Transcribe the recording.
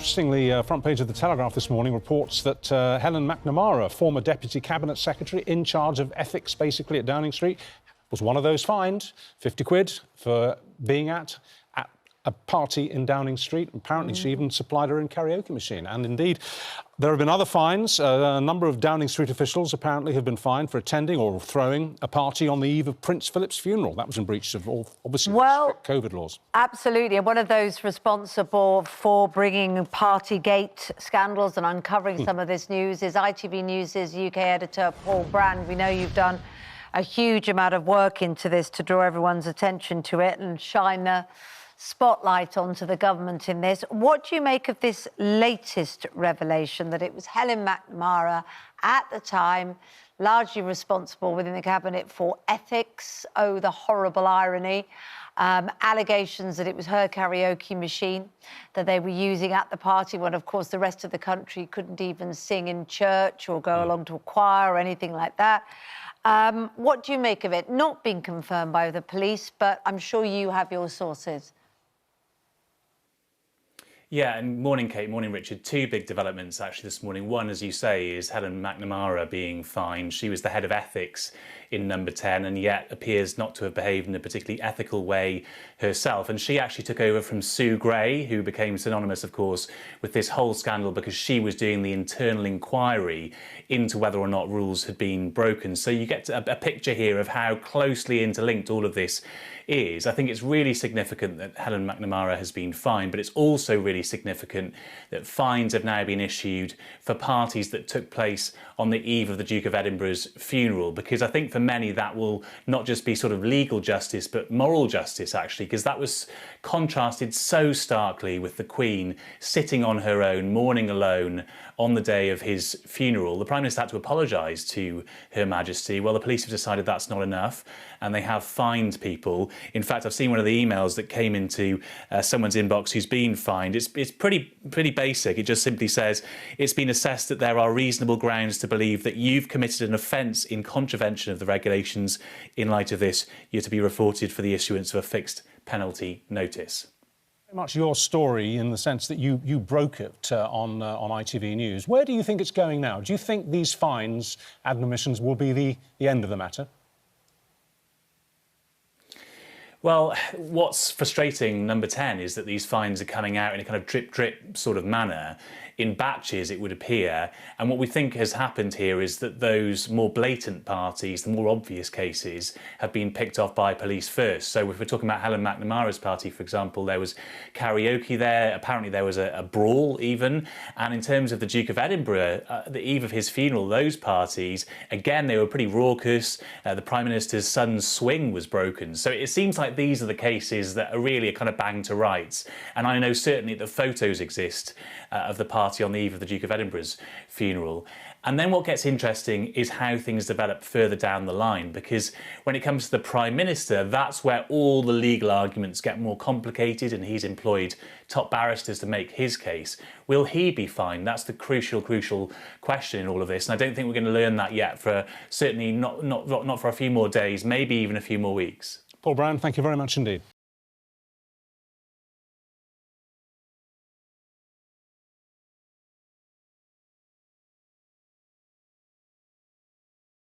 interestingly, front page of the Telegraph this morning reports that Helen McNamara, former Deputy Cabinet Secretary in charge of ethics, basically, at Downing Street, was one of those fined, 50 quid for being at a party in Downing Street. Apparently, she even supplied her own karaoke machine. And indeed, there have been other fines. A number of Downing Street officials apparently have been fined for attending or throwing a party on the eve of Prince Philip's funeral. That was in breach of all, obviously, strict COVID laws. Absolutely. And one of those responsible for bringing Partygate scandals and uncovering some of this news is ITV News' UK editor, Paul Brand. We know you've done a huge amount of work into this to draw everyone's attention to it and shine the spotlight onto the government in this. What do you make of this latest revelation that it was Helen McNamara at the time largely responsible within the cabinet for ethics? Oh, the horrible irony. Allegations that it was her karaoke machine that they were using at the party when, of course, the rest of the country couldn't even sing in church or go along to a choir or anything like that. What do you make of it? Not being confirmed by the police, but I'm sure you have your sources. Yeah, and morning, Kate, morning, Richard. Two big developments, actually, this morning. One, as you say, is Helen McNamara being fined. She was the head of ethics in Number 10 and yet appears not to have behaved in a particularly ethical way herself. And she actually took over from Sue Gray, who became synonymous, of course, with this whole scandal because she was doing the internal inquiry into whether or not rules had been broken. So you get a picture here of how closely interlinked all of this is. I think it's really significant that Helen McNamara has been fined, but it's also really significant that fines have now been issued for parties that took place on the eve of the Duke of Edinburgh's funeral, because I think for many that will not just be sort of legal justice, but moral justice, actually, because that was contrasted so starkly with the Queen sitting on her own, mourning alone on the day of his funeral. The Prime Minister had to apologise to Her Majesty. Well, the police have decided that's not enough, and they have fined people. In fact, I've seen one of the emails that came into someone's inbox who's been fined. It's pretty basic. It just simply says, it's been assessed that there are reasonable grounds to believe that you've committed an offence in contravention of the regulations. In light of this, you're to be reported for the issuance of a fixed penalty notice. Very much your story in the sense that you broke it on ITV News. Where do you think it's going now? Do you think these fines, admonitions, will be the end of the matter? Well, what's frustrating, Number 10, is that these fines are coming out in a kind of drip-drip sort of manner, in batches, it would appear. And what we think has happened here is that those more blatant parties, the more obvious cases, have been picked off by police first. So if we're talking about Helen McNamara's party, for example, there was karaoke there. Apparently there was a brawl even. And in terms of the Duke of Edinburgh, the eve of his funeral, those parties, again, they were pretty raucous. The Prime Minister's son's swing was broken. So it seems like these are the cases that are really a kind of bang to rights. And I know certainly that photos exist of the party on the eve of the Duke of Edinburgh's funeral. And then what gets interesting is how things develop further down the line, because when it comes to the Prime Minister, that's where all the legal arguments get more complicated, and he's employed top barristers to make his case. Will he be fined? That's the crucial question in all of this. And I don't think we're going to learn that yet for certainly not for a few more days, maybe even a few more weeks. Paul Brown, thank you very much indeed.